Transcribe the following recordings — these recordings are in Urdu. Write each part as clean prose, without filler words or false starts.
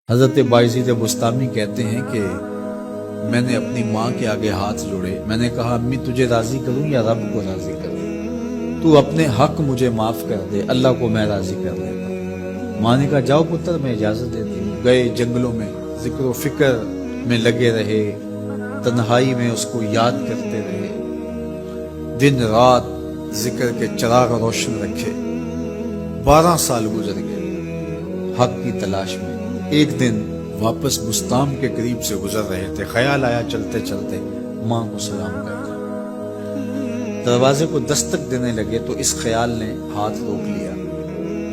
حضرت باعزید بستامی کہتے ہیں کہ میں نے اپنی ماں کے آگے ہاتھ جوڑے، میں نے کہا امی تجھے راضی کروں یا رب کو راضی کروں؟ تو اپنے حق مجھے معاف کر دے، اللہ کو میں راضی کر دے گا۔ ماں نے کہا جاؤ پتر میں اجازت دیتی ہوں۔ گئے جنگلوں میں ذکر و فکر میں لگے رہے، تنہائی میں اس کو یاد کرتے رہے، دن رات ذکر کے چراغ روشن رکھے۔ 12 سال گزر گئے حق کی تلاش میں۔ ایک دن واپس بستام کے قریب سے گزر رہے تھے، خیال آیا چلتے چلتے ماں کو سلام کر دیں۔ دروازے کو دستک دینے لگے تو اس خیال نے ہاتھ روک لیا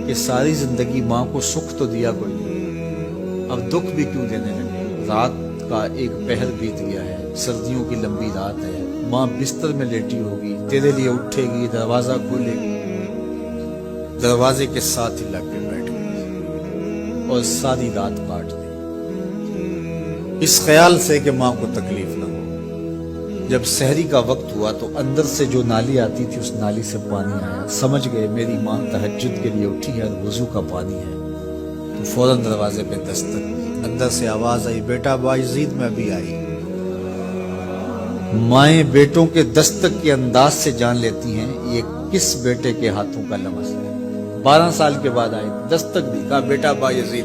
کہ ساری زندگی ماں کو سکھ تو دیا کوئی نہیں، اب دکھ بھی کیوں دینے لگے؟ رات کا ایک پہر بیت گیا ہے، سردیوں کی لمبی رات ہے، ماں بستر میں لیٹی ہوگی، تیرے لیے اٹھے گی، دروازہ کھولے گی، دروازے کے ساتھ ہی لگ کے بیٹھ گئی اور ساری رات کاٹ دی، اس خیال سے کہ ماں کو تکلیف نہ ہو۔ جب سحری کا وقت ہوا تو اندر سے جو نالی آتی تھی اس نالی سے پانی آیا، سمجھ گئے میری ماں تہجد کے لیے اٹھی ہے اور وضو کا پانی ہے، تو فوراً دروازے پہ دستک دی۔ اندر سے آواز آئی بیٹا باعزید میں ابھی آئی۔ مائیں بیٹوں کے دستک کے انداز سے جان لیتی ہیں یہ کس بیٹے کے ہاتھوں کا لمس ہے۔ 12 سال کے بعد آئی، دستک دی، کہا بیٹا باعزید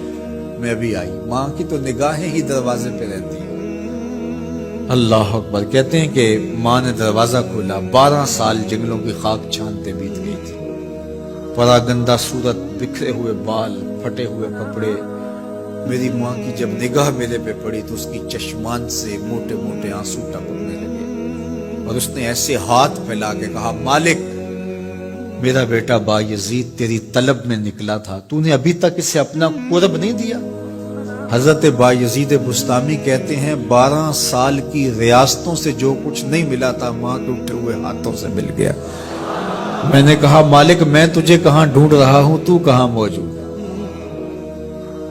میں ابھی آئی۔ ماں کی تو نگاہیں ہی دروازے پہ رہتی ہیں۔ اللہ اکبر۔ کہتے ہیں کہ ماں نے دروازہ کھولا، 12 سال جنگلوں کی خاک چھانتے بیت گئی تھی، پراگندہ صورت، بکھرے ہوئے بال، پھٹے ہوئے کپڑے۔ میری ماں کی جب نگاہ میرے پہ پڑی تو اس کی چشمان سے موٹے موٹے آنسو ٹپکنے لگے اور اس نے ایسے ہاتھ پھیلا کے کہا مالک میرا بیٹا باعزید تیری طلب میں نکلا تھا، تو نے ابھی تک اسے اپنا قرب نہیں دیا۔ حضرت باعزید بستامی کہتے ہیں 12 سال کی ریاستوں سے جو کچھ نہیں ملا تھا ماں کے اٹھے ہوئے ہاتھوں سے مل گیا۔ میں نے کہا مالک میں تجھے کہاں ڈھونڈ رہا ہوں، تو کہاں موجود ہے؟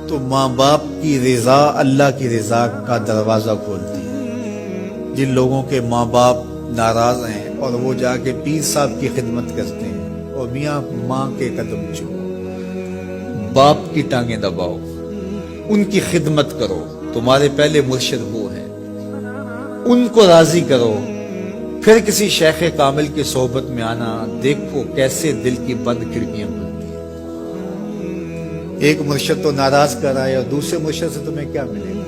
تو ماں باپ کی رضا اللہ کی رضا کا دروازہ کھولتی ہے۔ جن لوگوں کے ماں باپ ناراض ہیں اور وہ جا کے پیر صاحب کی خدمت کرتے ہیں اور میاں ماں کے قدم چومو، باپ کی ٹانگیں دباؤ، ان کی خدمت کرو، تمہارے پہلے مرشد وہ ہیں، ان کو راضی کرو، پھر کسی شیخ کامل کی صحبت میں آنا، دیکھو کیسے دل کی بند کھڑکیاں بنتی ہیں۔ ایک مرشد تو ناراض کر رہا ہے اور دوسرے مرشد سے تمہیں کیا ملے گا؟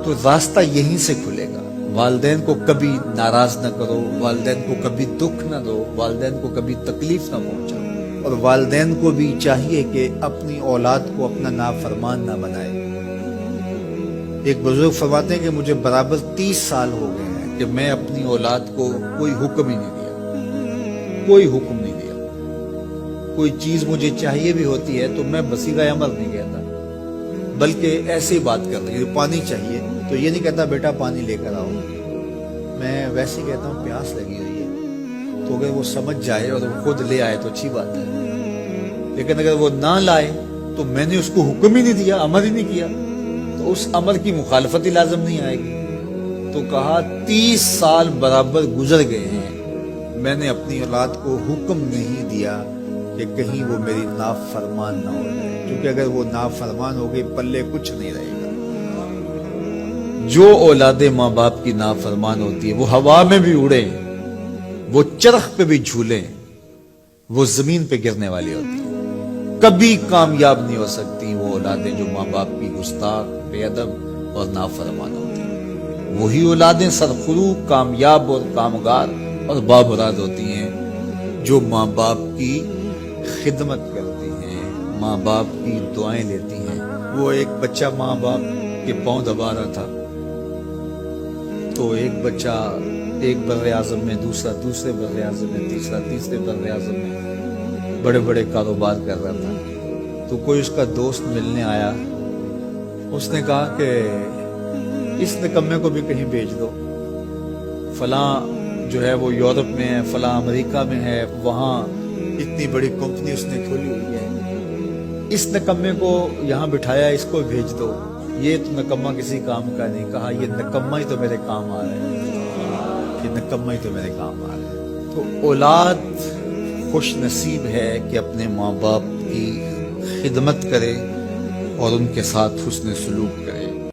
تو راستہ یہیں سے کھلے گا۔ والدین کو کبھی ناراض نہ کرو، والدین کو کبھی دکھ نہ دو، والدین کو کبھی تکلیف نہ پہنچاؤ، اور والدین کو بھی چاہیے کہ اپنی اولاد کو اپنا نافرمان نہ بنائے۔ ایک بزرگ فرماتے ہیں کہ مجھے برابر 30 سال ہو گئے ہیں کہ میں اپنی اولاد کو کوئی حکم ہی نہیں دیا، کوئی حکم نہیں دیا۔ کوئی چیز مجھے چاہیے بھی ہوتی ہے تو میں بصیغہ عمل نہیں کہتا، بلکہ ایسے ہی بات کرتا ہوں، پانی چاہیے تو یہ نہیں کہتا بیٹا پانی لے کر آؤ، میں ویسے ہی کہتا ہوں پیاس لگی ہوئی ہے، تو اگر وہ سمجھ جائے اور وہ خود لے آئے تو اچھی بات ہے، لیکن اگر وہ نہ لائے تو میں نے اس کو حکم ہی نہیں دیا، امر ہی نہیں کیا، تو اس امر کی مخالفت ہی لازم نہیں آئے گی۔ تو کہا 30 سال برابر گزر گئے ہیں، میں نے اپنی اولاد کو حکم نہیں دیا کہ کہیں وہ میری نافرمان نہ ہو جائے، کیونکہ اگر وہ نافرمان ہو گئی پلے کچھ نہیں رہے گا۔ جو اولاد ماں باپ کی نافرمان ہوتی ہے وہ ہوا میں بھی اڑے، وہ چرخ پہ بھی جھولے، وہ زمین پہ گرنے والی ہوتی ہے، کبھی کامیاب نہیں ہو سکتی وہ اولادیں جو ماں باپ کی گستاخ، بے ادب اور نافرمان ہوتی ہیں۔ وہی اولادیں سرخرو، کامیاب اور کامگار اور بامراد ہوتی ہیں جو ماں باپ کی خدمت کرتی ہیں، ماں باپ کی دعائیں لیتی ہیں۔ وہ ایک بچہ ماں باپ کے پاؤں دبا رہا تھا تو ایک بچہ ایک بر اعظم میں، دوسرا دوسرے بر اعظم میں، تیسرا تیسرے بر اعظم میں بڑے بڑے کاروبار کر رہا تھا۔ تو کوئی اس کا دوست ملنے آیا، اس نے کہا کہ اس نکمے کو بھی کہیں بھیج دو، فلاں جو ہے وہ یورپ میں ہے، فلاں امریکہ میں ہے، وہاں اتنی بڑی کمپنی اس نے کھولی ہوئی ہے، اس نکمے کو یہاں بٹھایا، اس کو بھیج دو، یہ تو نکمہ کسی کام کا نہیں۔ کہا یہ نکمہ ہی تو میرے کام آ رہا ہے، یہ نکمہ ہی تو میرے کام آ رہا ہے۔ تو اولاد خوش نصیب ہے کہ اپنے ماں باپ کی خدمت کرے اور ان کے ساتھ حسن سلوک کرے۔